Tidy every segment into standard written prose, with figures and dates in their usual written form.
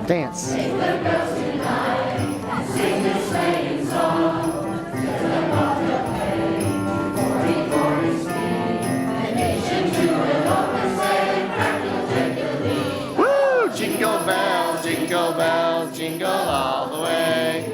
Dance. Sing the bells tonight, and sing this sleighing song. There's a bond of hay, 44 speed. The nation to it always say, crackle, take the lead. Woo! Jingle bells, jingle all the way.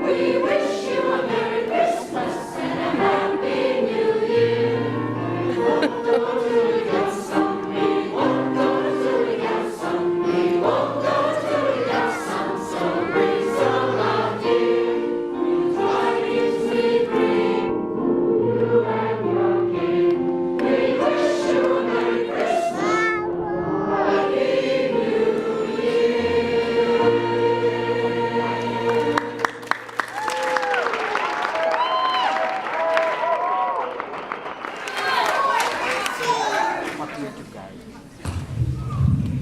We wish you a Merry Christmas and a Happy New Year. We won't go till we get some. We won't go till we get some. We won't go till we get some. So bring some out, dear. Tidings we bring you and your king. We wish you a Merry Christmas, Happy New Year.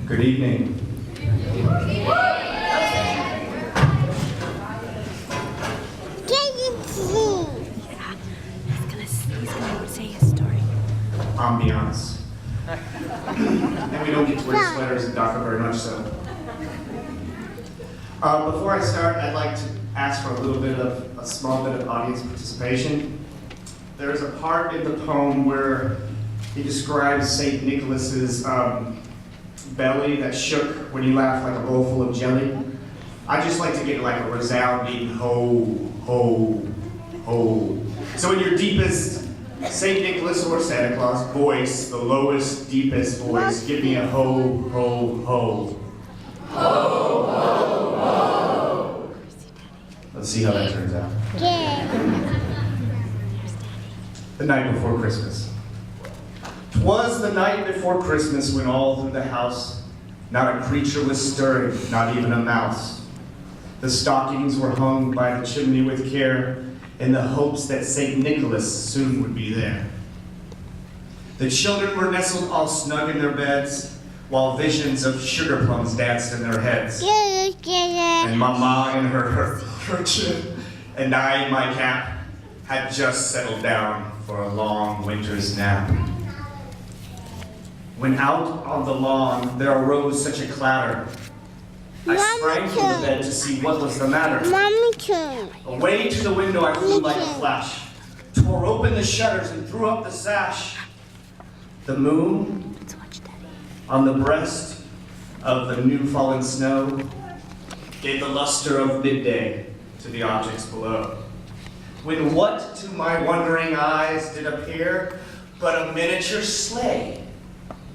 Good evening. He's gonna say his story. Ambiance. And we don't get to wear sweaters and DACA very much so. Before I start, I'd like to ask for a small bit of audience participation. There's a part in the poem where he describes St. Nicholas's belly that shook when he laughed like a bowl full of jelly. I'd just like to get like a resounding ho, ho, ho. So in your deepest St. Nicholas or Santa Claus voice, the lowest, deepest voice, give me a ho, ho, ho. Ho, ho, ho. Let's see how that turns out. The night before Christmas. 'Twas the night before Christmas when all through the house not a creature was stirring, not even a mouse. The stockings were hung by the chimney with care in the hopes that St. Nicholas soon would be there. The children were nestled all snug in their beds while visions of sugar plums danced in their heads. And Mama in her kerchief and I in my cap had just settled down for a long winter's nap. When out on the lawn there arose such a clatter, I sprang from the bed to see what was the matter. Away to the window I flew like a flash, tore open the shutters and threw up the sash. The moon, on the breast of the new fallen snow, gave the luster of midday to the objects below. When what to my wondering eyes did appear but a miniature sleigh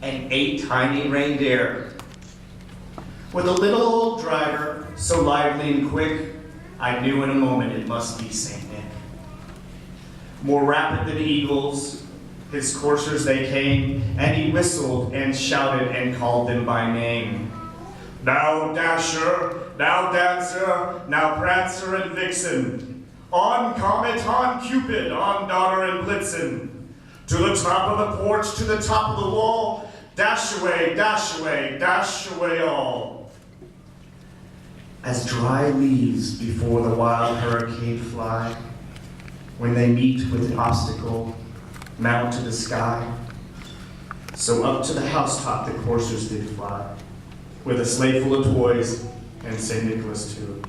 and 8 tiny reindeer. With a little old driver, so lively and quick, I knew in a moment it must be St. Nick. More rapid than eagles, his coursers they came, and he whistled and shouted and called them by name. Now Dasher, now Dancer, now Prancer and Vixen, on Comet, on Cupid, on Donner and Blitzen, to the top of the porch, to the top of the wall, dash away, dash away, dash away all. As dry leaves before the wild hurricane fly, when they meet with an obstacle, mount to the sky, so up to the housetop the coursers did fly, with a sleigh full of toys and St. Nicholas too.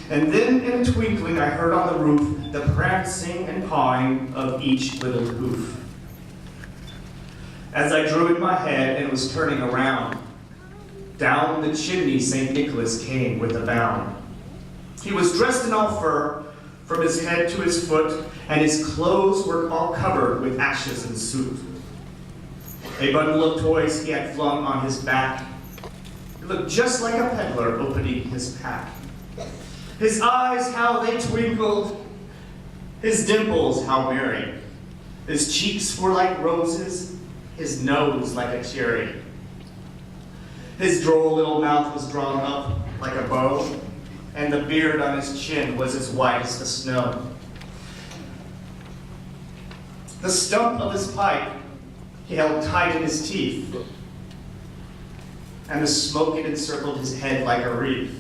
And then in a twinkling I heard on the roof the prancing and pawing of each little hoof. As I drew in my head and was turning around, down the chimney St. Nicholas came with a bound. He was dressed in all fur, from his head to his foot, and his clothes were all covered with ashes and soot. A bundle of toys he had flung on his back. He looked just like a peddler opening his pack. His eyes, how they twinkled, his dimples, how merry. His cheeks were like roses, his nose like a cherry. His droll little mouth was drawn up like a bow, and the beard on his chin was as white as the snow. The stump of his pipe he held tight in his teeth. and the smoke had encircled his head like a wreath.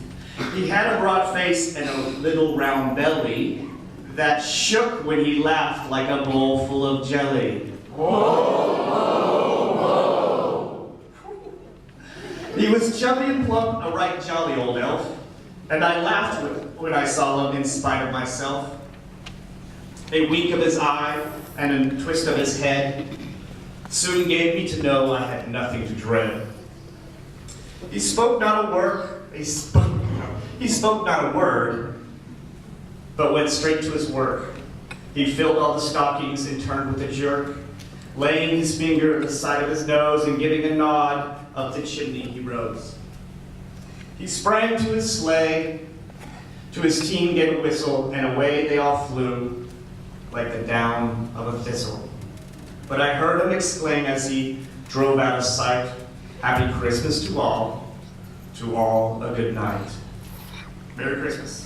He had a broad face and a little round belly that shook when he laughed like a bowl full of jelly. He was chubby and plump, a right jolly old elf, and I laughed when I saw him in spite of myself. A wink of his eye and a twist of his head soon gave me to know I had nothing to dread. He spoke not a word, but went straight to his work. He filled all the stockings and turned with a jerk, laying his finger at the side of his nose and giving a nod. Up the chimney he rose. He sprang to his sleigh, to his team gave a whistle, and away they all flew like the down of a thistle. But I heard him exclaim as he drove out of sight, "Happy Christmas to all a good night." Merry Christmas.